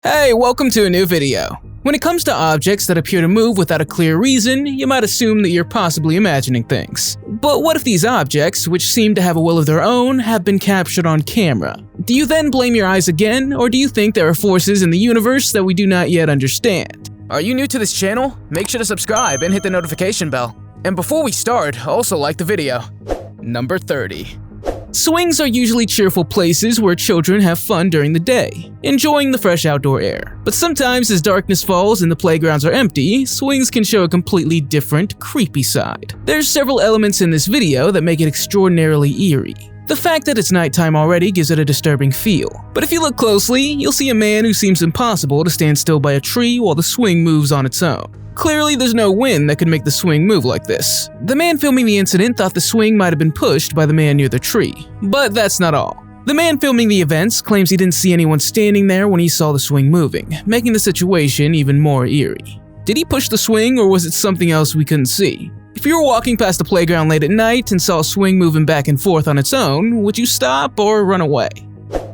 Hey, welcome to a new video. When it comes to objects that appear to move without a clear reason, you might assume that you're possibly imagining things. But what if these objects, which seem to have a will of their own, have been captured on camera? Do you then blame your eyes again, or do you think there are forces in the universe that we do not yet understand? Are you new to this channel? Make sure to subscribe and hit the notification bell. And before we start, also like the video. Number 30. Swings are usually cheerful places where children have fun during the day, enjoying the fresh outdoor air. But sometimes as darkness falls and the playgrounds are empty, swings can show a completely different, creepy side. There's several elements in this video that make it extraordinarily eerie. The fact that it's nighttime already gives it a disturbing feel. But if you look closely, you'll see a man who seems impossible to stand still by a tree while the swing moves on its own. Clearly, there's no wind that could make the swing move like this. The man filming the incident thought the swing might have been pushed by the man near the tree. But that's not all. The man filming the events claims he didn't see anyone standing there when he saw the swing moving, making the situation even more eerie. Did he push the swing, or was it something else we couldn't see? If you were walking past the playground late at night and saw a swing moving back and forth on its own, would you stop or run away?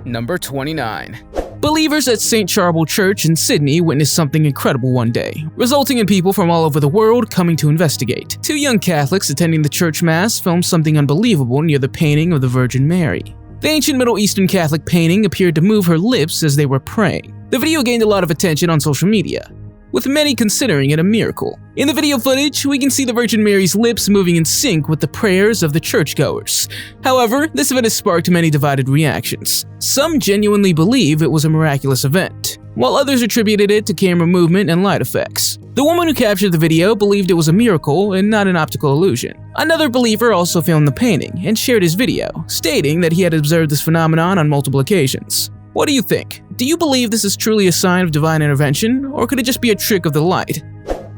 Number 29. Believers at St. Charbel Church in Sydney witnessed something incredible one day, resulting in people from all over the world coming to investigate. Two young Catholics attending the church mass filmed something unbelievable near the painting of the Virgin Mary. The ancient Middle Eastern Catholic painting appeared to move her lips as they were praying. The video gained a lot of attention on social media, with many considering it a miracle. In the video footage, we can see the Virgin Mary's lips moving in sync with the prayers of the churchgoers. However, this event has sparked many divided reactions. Some genuinely believe it was a miraculous event, while others attributed it to camera movement and light effects. The woman who captured the video believed it was a miracle and not an optical illusion. Another believer also filmed the painting and shared his video, stating that he had observed this phenomenon on multiple occasions. What do you think? Do you believe this is truly a sign of divine intervention, or could it just be a trick of the light?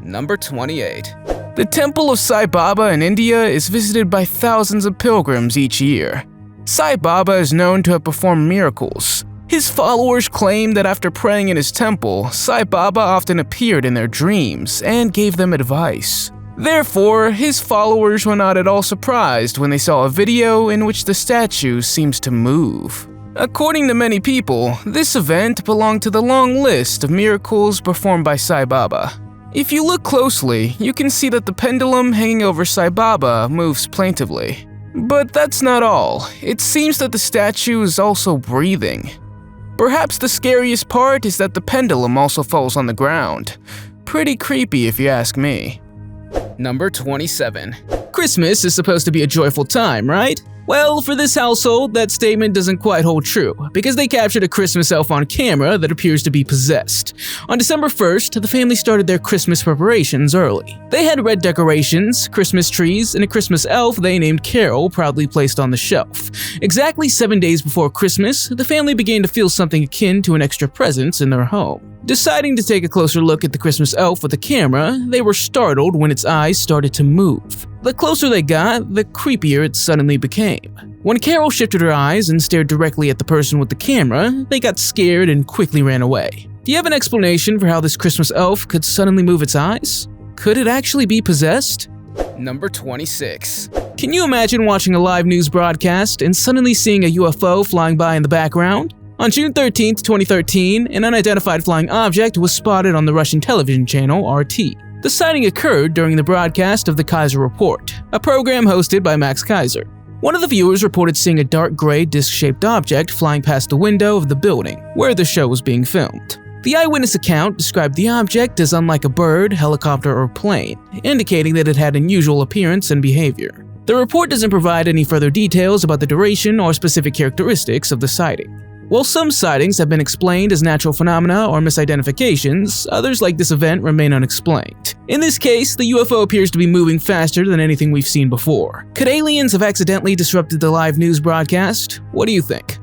Number 28. The Temple of Sai Baba in India is visited by thousands of pilgrims each year. Sai Baba is known to have performed miracles. His followers claim that after praying in his temple, Sai Baba often appeared in their dreams and gave them advice. Therefore, his followers were not at all surprised when they saw a video in which the statue seems to move. According to many people, this event belonged to the long list of miracles performed by Sai Baba. If you look closely, you can see that the pendulum hanging over Sai Baba moves plaintively. But that's not all. It seems that the statue is also breathing. Perhaps the scariest part is that the pendulum also falls on the ground. Pretty creepy if you ask me. Number 27. Christmas is supposed to be a joyful time, right? Well, for this household, that statement doesn't quite hold true, because they captured a Christmas elf on camera that appears to be possessed. On December 1st, the family started their Christmas preparations early. They had red decorations, Christmas trees, and a Christmas elf they named Carol proudly placed on the shelf. Exactly 7 days before Christmas, the family began to feel something akin to an extra presence in their home. Deciding to take a closer look at the Christmas elf with the camera, they were startled when its eyes started to move. The closer they got, the creepier it suddenly became. When Carol shifted her eyes and stared directly at the person with the camera, they got scared and quickly ran away. Do you have an explanation for how this Christmas elf could suddenly move its eyes? Could it actually be possessed? Number 26. Can you imagine watching a live news broadcast and suddenly seeing a UFO flying by in the background? On June 13, 2013, an unidentified flying object was spotted on the Russian television channel RT. The sighting occurred during the broadcast of the Kaiser Report, a program hosted by Max Kaiser. One of the viewers reported seeing a dark gray disc-shaped object flying past the window of the building where the show was being filmed. The eyewitness account described the object as unlike a bird, helicopter, or plane, indicating that it had unusual appearance and behavior. The report doesn't provide any further details about the duration or specific characteristics of the sighting. While some sightings have been explained as natural phenomena or misidentifications, others like this event remain unexplained. In this case, the UFO appears to be moving faster than anything we've seen before. Could aliens have accidentally disrupted the live news broadcast? What do you think?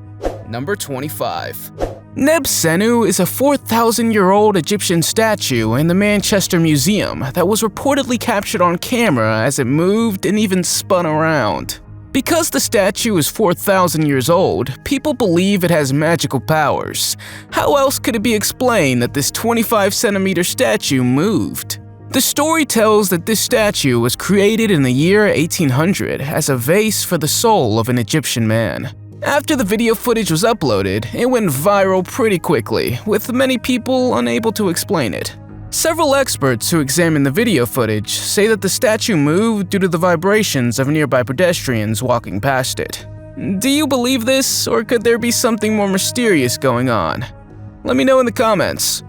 Number 25. Nebsenu is a 4,000-year-old Egyptian statue in the Manchester Museum that was reportedly captured on camera as it moved and even spun around. Because the statue is 4,000 years old, people believe it has magical powers. How else could it be explained that this 25-centimeter statue moved? The story tells that this statue was created in the year 1800 as a vase for the soul of an Egyptian man. After the video footage was uploaded, it went viral pretty quickly, with many people unable to explain it. Several experts who examined the video footage say that the statue moved due to the vibrations of nearby pedestrians walking past it. Do you believe this, or could there be something more mysterious going on? Let me know in the comments.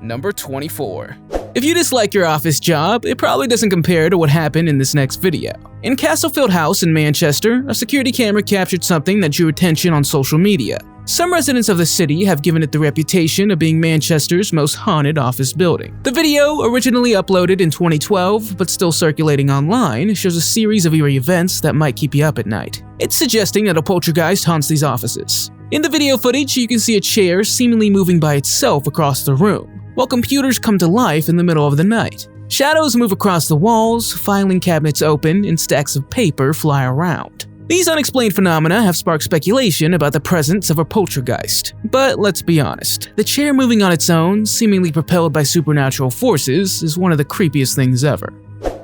Number 24. If you dislike your office job, it probably doesn't compare to what happened in this next video. In Castlefield House in Manchester, a security camera captured something that drew attention on social media. Some residents of the city have given it the reputation of being Manchester's most haunted office building. The video, originally uploaded in 2012 but still circulating online, shows a series of eerie events that might keep you up at night. It's suggesting that a poltergeist haunts these offices. In the video footage, you can see a chair seemingly moving by itself across the room, while computers come to life in the middle of the night. Shadows move across the walls, filing cabinets open, and stacks of paper fly around. These unexplained phenomena have sparked speculation about the presence of a poltergeist. But let's be honest, the chair moving on its own, seemingly propelled by supernatural forces, is one of the creepiest things ever.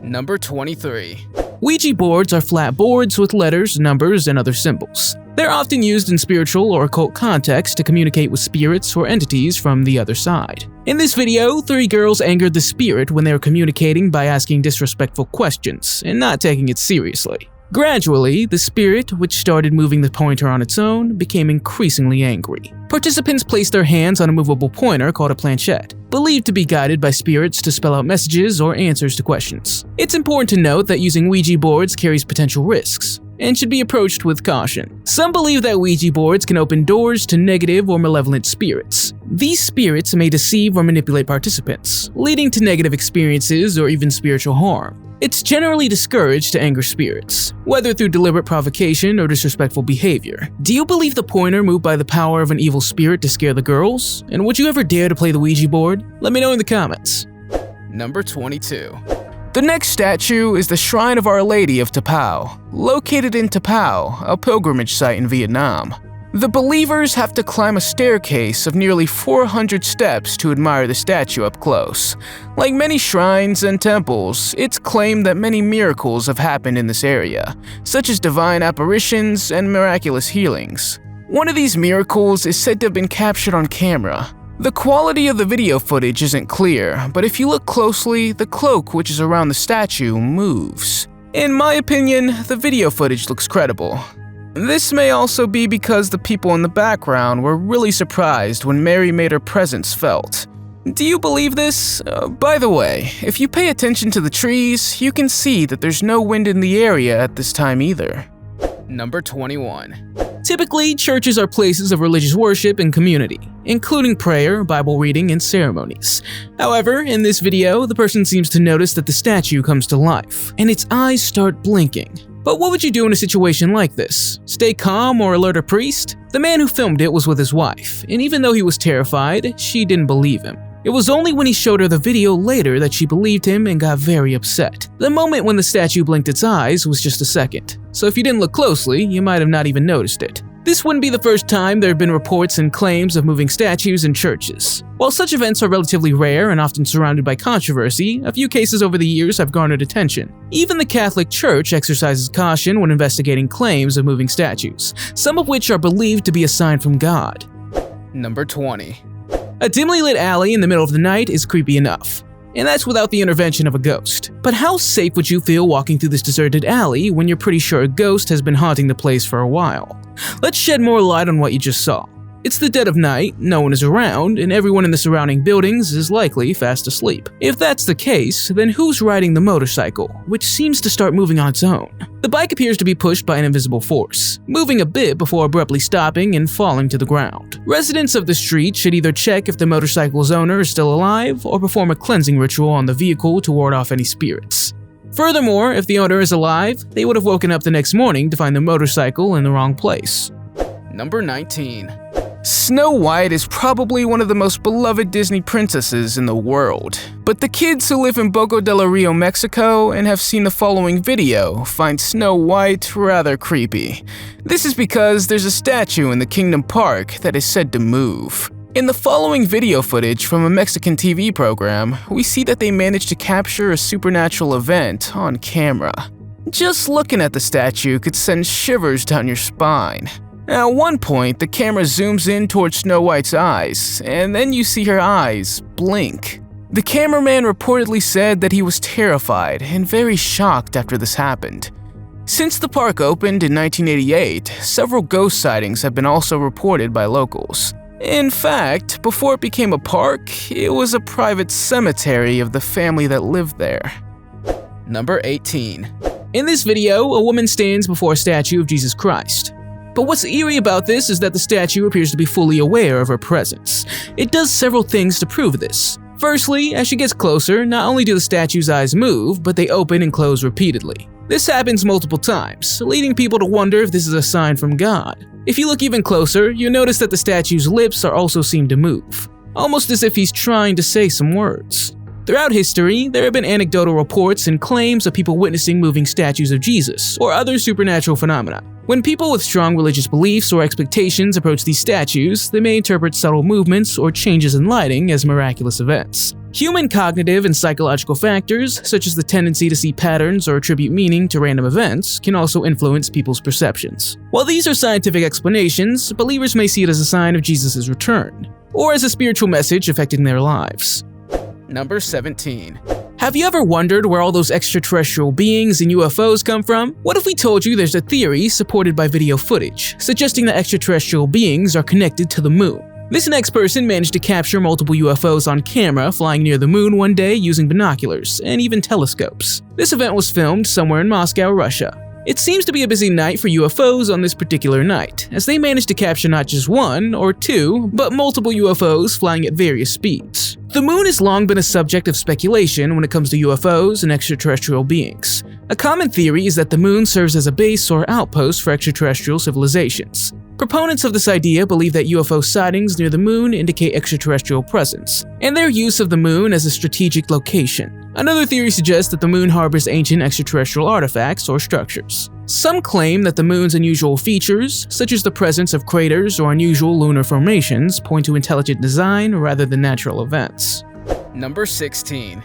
Number 23. Ouija boards are flat boards with letters, numbers, and other symbols. They're often used in spiritual or occult contexts to communicate with spirits or entities from the other side. In this video, 3 girls angered the spirit when they were communicating by asking disrespectful questions and not taking it seriously. Gradually, the spirit, which started moving the pointer on its own, became increasingly angry. Participants placed their hands on a movable pointer called a planchette, believed to be guided by spirits to spell out messages or answers to questions. It's important to note that using Ouija boards carries potential risks and should be approached with caution. Some believe that Ouija boards can open doors to negative or malevolent spirits. These spirits may deceive or manipulate participants, leading to negative experiences or even spiritual harm. It's generally discouraged to anger spirits, whether through deliberate provocation or disrespectful behavior. Do you believe the pointer moved by the power of an evil spirit to scare the girls? And would you ever dare to play the Ouija board? Let me know in the comments. Number 22. The next statue is the Shrine of Our Lady of Tapao, located in Tapao, a pilgrimage site in Vietnam. The believers have to climb a staircase of nearly 400 steps to admire the statue up close. Like many shrines and temples, it's claimed that many miracles have happened in this area, such as divine apparitions and miraculous healings. One of these miracles is said to have been captured on camera. The quality of the video footage isn't clear, but if you look closely, the cloak which is around the statue moves. In my opinion, the video footage looks credible. This may also be because the people in the background were really surprised when Mary made her presence felt. Do you believe this? By the way, if you pay attention to the trees, you can see that there's no wind in the area at this time either. Number 21. Typically, churches are places of religious worship and community, including prayer, Bible reading, and ceremonies. However, in this video, the person seems to notice that the statue comes to life, and its eyes start blinking. But what would you do in a situation like this? Stay calm or alert a priest? The man who filmed it was with his wife, and even though he was terrified, she didn't believe him. It was only when he showed her the video later that she believed him and got very upset. The moment when the statue blinked its eyes was just a second, so if you didn't look closely, you might have not even noticed it. This wouldn't be the first time there have been reports and claims of moving statues in churches. While such events are relatively rare and often surrounded by controversy, a few cases over the years have garnered attention. Even the Catholic Church exercises caution when investigating claims of moving statues, some of which are believed to be a sign from God. Number 20. A dimly lit alley in the middle of the night is creepy enough, and that's without the intervention of a ghost. But how safe would you feel walking through this deserted alley when you're pretty sure a ghost has been haunting the place for a while? Let's shed more light on what you just saw. It's the dead of night, no one is around, and everyone in the surrounding buildings is likely fast asleep. If that's the case, then who's riding the motorcycle, which seems to start moving on its own? The bike appears to be pushed by an invisible force, moving a bit before abruptly stopping and falling to the ground. Residents of the street should either check if the motorcycle's owner is still alive or perform a cleansing ritual on the vehicle to ward off any spirits. Furthermore, if the owner is alive, they would have woken up the next morning to find the motorcycle in the wrong place. Number 19. Snow White is probably one of the most beloved Disney princesses in the world. But the kids who live in Boca del Rio, Mexico and have seen the following video find Snow White rather creepy. This is because there's a statue in the Kingdom Park that is said to move. In the following video footage from a Mexican TV program, we see that they managed to capture a supernatural event on camera. Just looking at the statue could send shivers down your spine. At one point, the camera zooms in towards Snow White's eyes, and then you see her eyes blink. The cameraman reportedly said that he was terrified and very shocked after this happened. Since the park opened in 1988, several ghost sightings have been also reported by locals. In fact, before it became a park, it was a private cemetery of the family that lived there. Number 18. In this video, a woman stands before a statue of Jesus Christ. But what's eerie about this is that the statue appears to be fully aware of her presence. It does several things to prove this. Firstly, as she gets closer, not only do the statue's eyes move, but they open and close repeatedly. This happens multiple times, leading people to wonder if this is a sign from God. If you look even closer, you'll notice that the statue's lips are also seen to move, almost as if he's trying to say some words. Throughout history, there have been anecdotal reports and claims of people witnessing moving statues of Jesus or other supernatural phenomena. When people with strong religious beliefs or expectations approach these statues, they may interpret subtle movements or changes in lighting as miraculous events. Human cognitive and psychological factors, such as the tendency to see patterns or attribute meaning to random events, can also influence people's perceptions. While these are scientific explanations, believers may see it as a sign of Jesus' return, or as a spiritual message affecting their lives. Number 17. Have you ever wondered where all those extraterrestrial beings and UFOs come from? What if we told you there's a theory supported by video footage, suggesting that extraterrestrial beings are connected to the moon? This next person managed to capture multiple UFOs on camera flying near the moon one day using binoculars and even telescopes. This event was filmed somewhere in Moscow, Russia. It seems to be a busy night for UFOs on this particular night, as they managed to capture not just one or two, but multiple UFOs flying at various speeds. The moon has long been a subject of speculation when it comes to UFOs and extraterrestrial beings. A common theory is that the moon serves as a base or outpost for extraterrestrial civilizations. Proponents of this idea believe that UFO sightings near the moon indicate extraterrestrial presence, and their use of the moon as a strategic location. Another theory suggests that the moon harbors ancient extraterrestrial artifacts or structures. Some claim that the moon's unusual features, such as the presence of craters or unusual lunar formations, point to intelligent design rather than natural events. Number 16.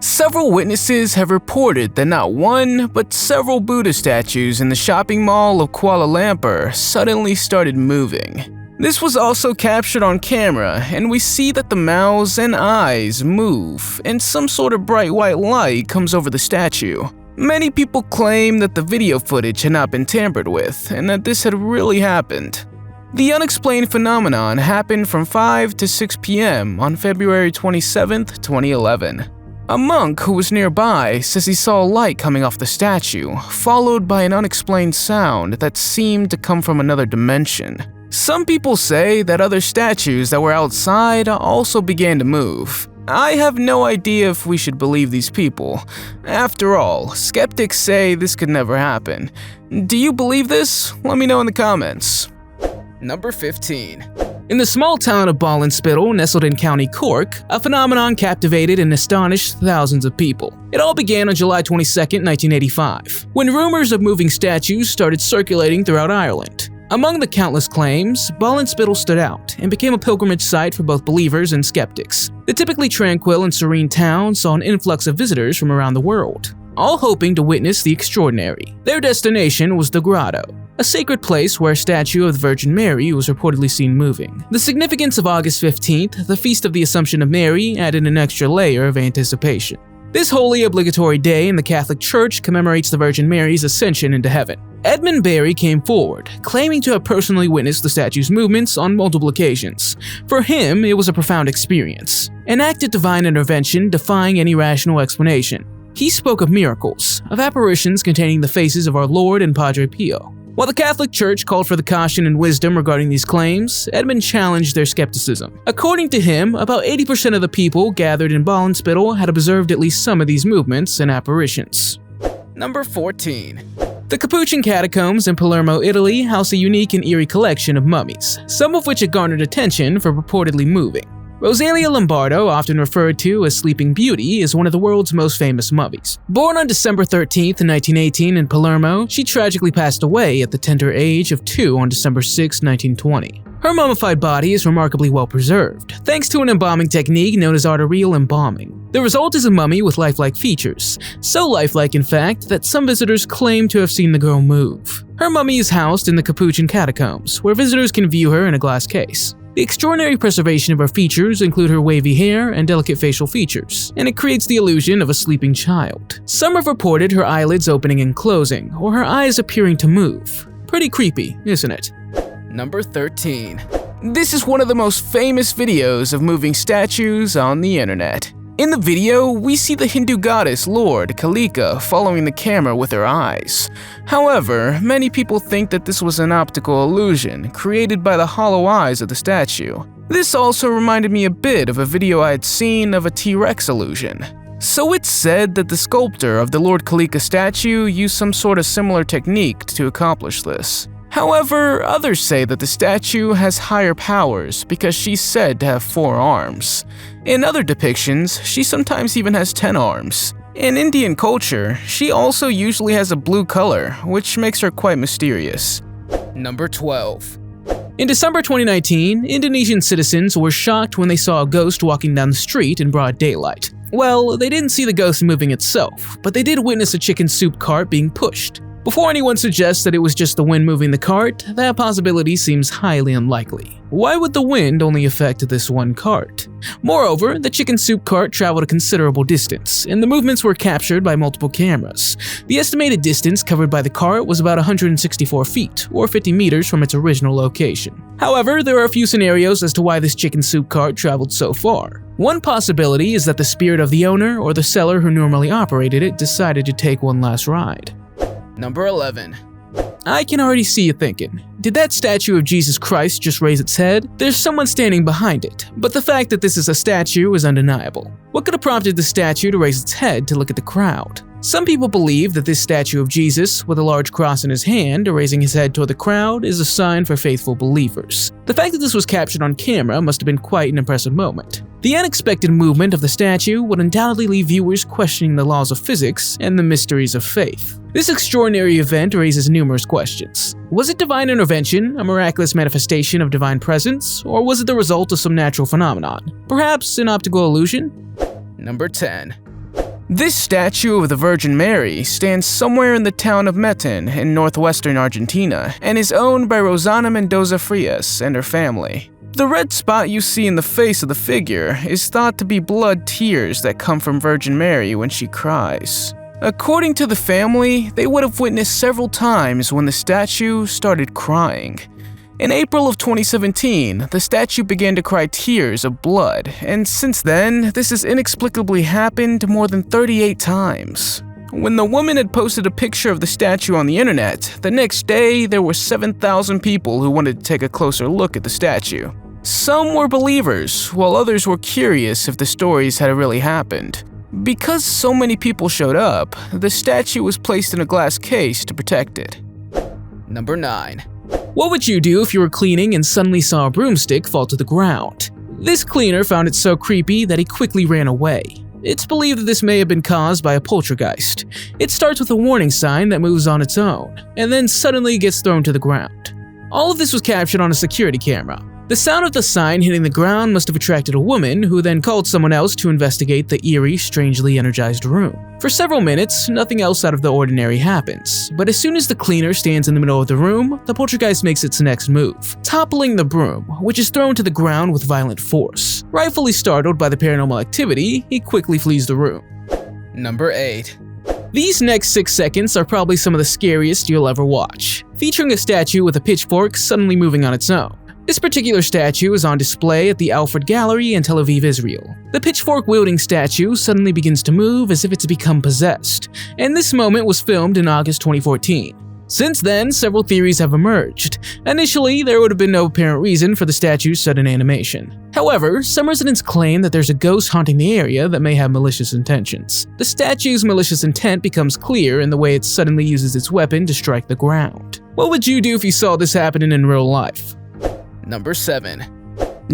Several witnesses have reported that not one, but several Buddha statues in the shopping mall of Kuala Lumpur suddenly started moving. This was also captured on camera, and we see that the mouths and eyes move, and some sort of bright white light comes over the statue. Many people claim that the video footage had not been tampered with, and that this had really happened. The unexplained phenomenon happened from 5 to 6 p.m. on February 27, 2011. A monk who was nearby says he saw a light coming off the statue, followed by an unexplained sound that seemed to come from another dimension. Some people say that other statues that were outside also began to move. I have no idea if we should believe these people. After all, skeptics say this could never happen. Do you believe this? Let me know in the comments. Number 15. In the small town of Ballinspittle, nestled in County Cork, a phenomenon captivated and astonished thousands of people. It all began on July 22, 1985, when rumors of moving statues started circulating throughout Ireland. Among the countless claims, Ballinspittle stood out and became a pilgrimage site for both believers and skeptics. The typically tranquil and serene town saw an influx of visitors from around the world, all hoping to witness the extraordinary. Their destination was the Grotto, a sacred place where a statue of the Virgin Mary was reportedly seen moving. The significance of August 15th, the Feast of the Assumption of Mary, added an extra layer of anticipation. This holy obligatory day in the Catholic Church commemorates the Virgin Mary's ascension into heaven. Edmund Barry came forward, claiming to have personally witnessed the statue's movements on multiple occasions. For him, it was a profound experience, an act of divine intervention defying any rational explanation. He spoke of miracles, of apparitions containing the faces of our Lord and Padre Pio. While the Catholic Church called for the caution and wisdom regarding these claims, Edmund challenged their skepticism. According to him, about 80% of the people gathered in Ballinspittle had observed at least some of these movements and apparitions. Number 14. The Capuchin Catacombs in Palermo, Italy house a unique and eerie collection of mummies, some of which have garnered attention for purportedly moving. Rosalia Lombardo, often referred to as Sleeping Beauty, is one of the world's most famous mummies. Born on December 13, 1918 in Palermo, she tragically passed away at the tender age of 2 on December 6, 1920. Her mummified body is remarkably well preserved, thanks to an embalming technique known as arterial embalming. The result is a mummy with lifelike features, so lifelike in fact that some visitors claim to have seen the girl move. Her mummy is housed in the Capuchin catacombs, where visitors can view her in a glass case. The extraordinary preservation of her features include her wavy hair and delicate facial features, and it creates the illusion of a sleeping child. Some have reported her eyelids opening and closing, or her eyes appearing to move. Pretty creepy, isn't it? Number 13. This is one of the most famous videos of moving statues on the internet. In the video, we see the Hindu goddess Lord Kalika following the camera with her eyes. However, many people think that this was an optical illusion created by the hollow eyes of the statue. This also reminded me a bit of a video I had seen of a T-Rex illusion. So it's said that the sculptor of the Lord Kalika statue used some sort of similar technique to accomplish this. However, others say that the statue has higher powers because she's said to have 4 arms. In other depictions, she sometimes even has 10 arms. In Indian culture, she also usually has a blue color, which makes her quite mysterious. Number 12. In December 2019, Indonesian citizens were shocked when they saw a ghost walking down the street in broad daylight. Well, they didn't see the ghost moving itself, but they did witness a chicken soup cart being pushed. Before anyone suggests that it was just the wind moving the cart, that possibility seems highly unlikely. Why would the wind only affect this one cart? Moreover, the chicken soup cart traveled a considerable distance, and the movements were captured by multiple cameras. The estimated distance covered by the cart was about 164 feet, or 50 meters from its original location. However, there are a few scenarios as to why this chicken soup cart traveled so far. One possibility is that the spirit of the owner or the seller who normally operated it decided to take one last ride. Number 11. I can already see you thinking, did that statue of Jesus Christ just raise its head? There's someone standing behind it, but the fact that this is a statue is undeniable. What could have prompted the statue to raise its head to look at the crowd? Some people believe that this statue of Jesus, with a large cross in his hand, raising his head toward the crowd, is a sign for faithful believers. The fact that this was captured on camera must have been quite an impressive moment. The unexpected movement of the statue would undoubtedly leave viewers questioning the laws of physics and the mysteries of faith. This extraordinary event raises numerous questions. Was it divine intervention, a miraculous manifestation of divine presence, or was it the result of some natural phenomenon? Perhaps an optical illusion? Number 10. This statue of the Virgin Mary stands somewhere in the town of Metin in northwestern Argentina and is owned by Rosana Mendoza Frias and her family. The red spot you see in the face of the figure is thought to be blood tears that come from Virgin Mary when she cries. According to the family, they would have witnessed several times when the statue started crying. In April of 2017, the statue began to cry tears of blood, and since then, this has inexplicably happened more than 38 times. When the woman had posted a picture of the statue on the internet, the next day there were 7,000 people who wanted to take a closer look at the statue. Some were believers, while others were curious if the stories had really happened. Because so many people showed up, the statue was placed in a glass case to protect it. Number 9. What would you do if you were cleaning and suddenly saw a broomstick fall to the ground? This cleaner found it so creepy that he quickly ran away. It's believed that this may have been caused by a poltergeist. It starts with a warning sign that moves on its own, and then suddenly gets thrown to the ground. All of this was captured on a security camera. The sound of the sign hitting the ground must have attracted a woman, who then called someone else to investigate the eerie, strangely energized room. For several minutes, nothing else out of the ordinary happens, but as soon as the cleaner stands in the middle of the room, the poltergeist makes its next move, toppling the broom, which is thrown to the ground with violent force. Rightfully startled by the paranormal activity, he quickly flees the room. Number 8. These next 6 seconds are probably some of the scariest you'll ever watch, featuring a statue with a pitchfork suddenly moving on its own. This particular statue is on display at the Alfred Gallery in Tel Aviv, Israel. The pitchfork-wielding statue suddenly begins to move as if it's become possessed, and this moment was filmed in August 2014. Since then, several theories have emerged. Initially, there would have been no apparent reason for the statue's sudden animation. However, some residents claim that there's a ghost haunting the area that may have malicious intentions. The statue's malicious intent becomes clear in the way it suddenly uses its weapon to strike the ground. What would you do if you saw this happening in real life? Number 7.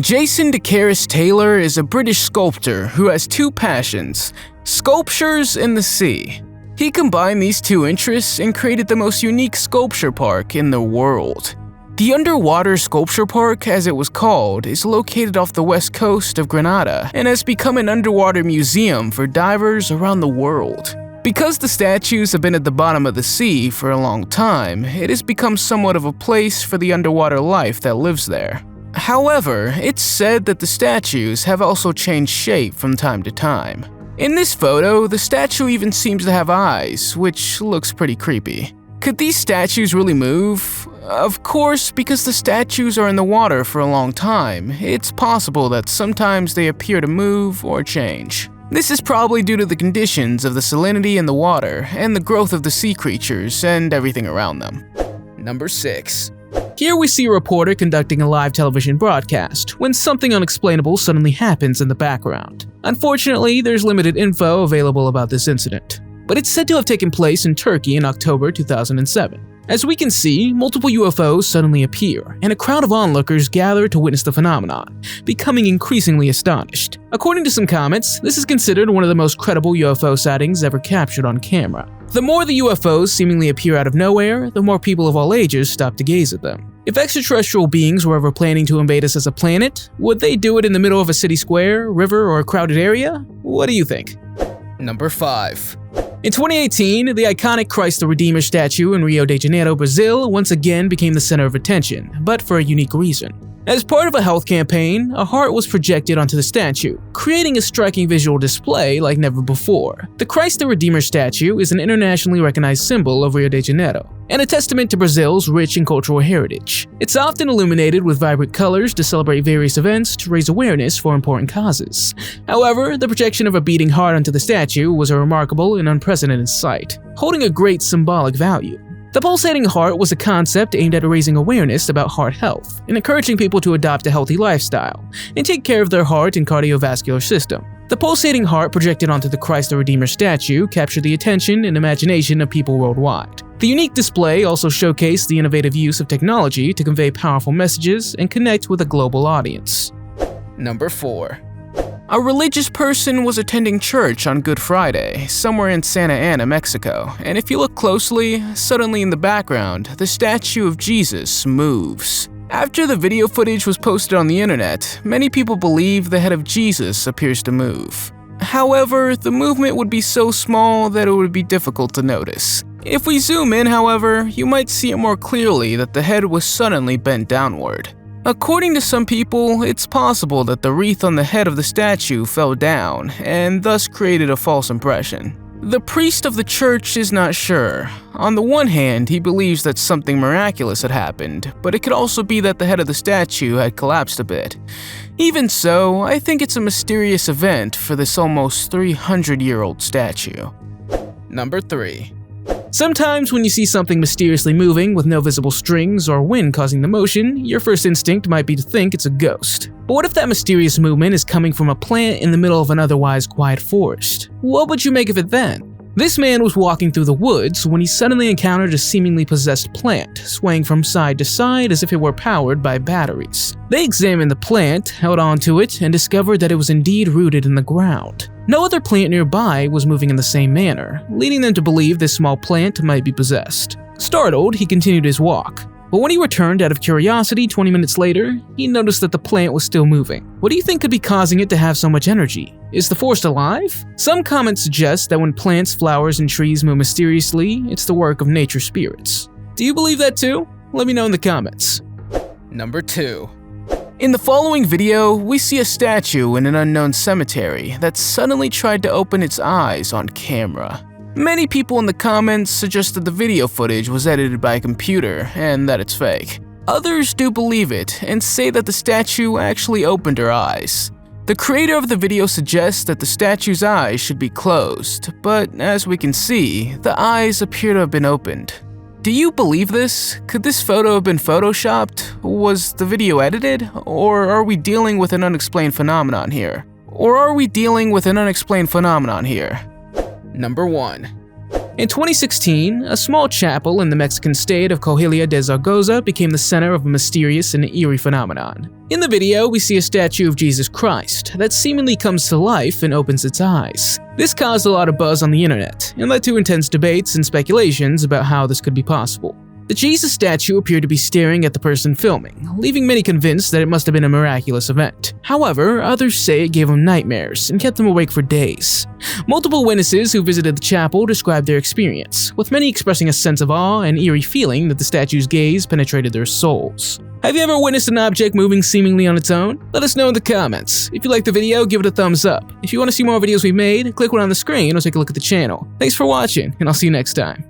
Jason DeCaris Taylor is a British sculptor who has 2 passions: sculptures and the sea. He combined these 2 interests and created the most unique sculpture park in the world. The Underwater Sculpture Park, as it was called, is located off the west coast of Grenada and has become an underwater museum for divers around the world. Because the statues have been at the bottom of the sea for a long time, it has become somewhat of a place for the underwater life that lives there. However, it's said that the statues have also changed shape from time to time. In this photo, the statue even seems to have eyes, which looks pretty creepy. Could these statues really move? Of course, because the statues are in the water for a long time, it's possible that sometimes they appear to move or change. This is probably due to the conditions of the salinity in the water and the growth of the sea creatures and everything around them. Number 6. Here we see a reporter conducting a live television broadcast when something unexplainable suddenly happens in the background. Unfortunately, there's limited info available about this incident, but it's said to have taken place in Turkey in October 2007. As we can see, multiple UFOs suddenly appear, and a crowd of onlookers gather to witness the phenomenon, becoming increasingly astonished. According to some comments, this is considered one of the most credible UFO sightings ever captured on camera. The more the UFOs seemingly appear out of nowhere, the more people of all ages stop to gaze at them. If extraterrestrial beings were ever planning to invade us as a planet, would they do it in the middle of a city square, river, or a crowded area? What do you think? Number 5. In 2018, the iconic Christ the Redeemer statue in Rio de Janeiro, Brazil once again became the center of attention, but for a unique reason. As part of a health campaign, a heart was projected onto the statue, creating a striking visual display like never before. The Christ the Redeemer statue is an internationally recognized symbol of Rio de Janeiro, and a testament to Brazil's rich and cultural heritage. It's often illuminated with vibrant colors to celebrate various events to raise awareness for important causes. However, the projection of a beating heart onto the statue was a remarkable and unprecedented sight, holding a great symbolic value. The pulsating heart was a concept aimed at raising awareness about heart health and encouraging people to adopt a healthy lifestyle and take care of their heart and cardiovascular system. The pulsating heart projected onto the Christ the Redeemer statue captured the attention and imagination of people worldwide. The unique display also showcased the innovative use of technology to convey powerful messages and connect with a global audience. Number 4. A religious person was attending church on Good Friday, somewhere in Santa Ana, Mexico, and if you look closely, suddenly in the background, the statue of Jesus moves. After the video footage was posted on the internet, many people believe the head of Jesus appears to move. However, the movement would be so small that it would be difficult to notice. If we zoom in, however, you might see it more clearly that the head was suddenly bent downward. According to some people, it's possible that the wreath on the head of the statue fell down and thus created a false impression. The priest of the church is not sure. On the one hand, he believes that something miraculous had happened, but it could also be that the head of the statue had collapsed a bit. Even so, I think it's a mysterious event for this almost 300-year-old statue. Number 3. Sometimes when you see something mysteriously moving with no visible strings or wind causing the motion, your first instinct might be to think it's a ghost. But what if that mysterious movement is coming from a plant in the middle of an otherwise quiet forest? What would you make of it then? This man was walking through the woods when he suddenly encountered a seemingly possessed plant, swaying from side to side as if it were powered by batteries. They examined the plant, held onto it, and discovered that it was indeed rooted in the ground. No other plant nearby was moving in the same manner, leading them to believe this small plant might be possessed. Startled, he continued his walk. But when he returned out of curiosity 20 minutes later, he noticed that the plant was still moving. What do you think could be causing it to have so much energy? Is the forest alive? Some comments suggest that when plants, flowers, and trees move mysteriously, it's the work of nature spirits. Do you believe that too? Let me know in the comments. Number 2. In the following video, we see a statue in an unknown cemetery that suddenly tried to open its eyes on camera. Many people in the comments suggest that the video footage was edited by a computer and that it's fake. Others do believe it and say that the statue actually opened her eyes. The creator of the video suggests that the statue's eyes should be closed, but as we can see, the eyes appear to have been opened. Do you believe this? Could this photo have been photoshopped? Was the video edited? Or are we dealing with an unexplained phenomenon here? Number 1. In 2016, a small chapel in the Mexican state of Coahuila de Zaragoza became the center of a mysterious and eerie phenomenon. In the video, we see a statue of Jesus Christ that seemingly comes to life and opens its eyes. This caused a lot of buzz on the internet and led to intense debates and speculations about how this could be possible. The Jesus statue appeared to be staring at the person filming, leaving many convinced that it must have been a miraculous event. However, others say it gave them nightmares and kept them awake for days. Multiple witnesses who visited the chapel described their experience, with many expressing a sense of awe and eerie feeling that the statue's gaze penetrated their souls. Have you ever witnessed an object moving seemingly on its own? Let us know in the comments. If you liked the video, give it a thumbs up. If you want to see more videos we made, click one on the screen or take a look at the channel. Thanks for watching, and I'll see you next time.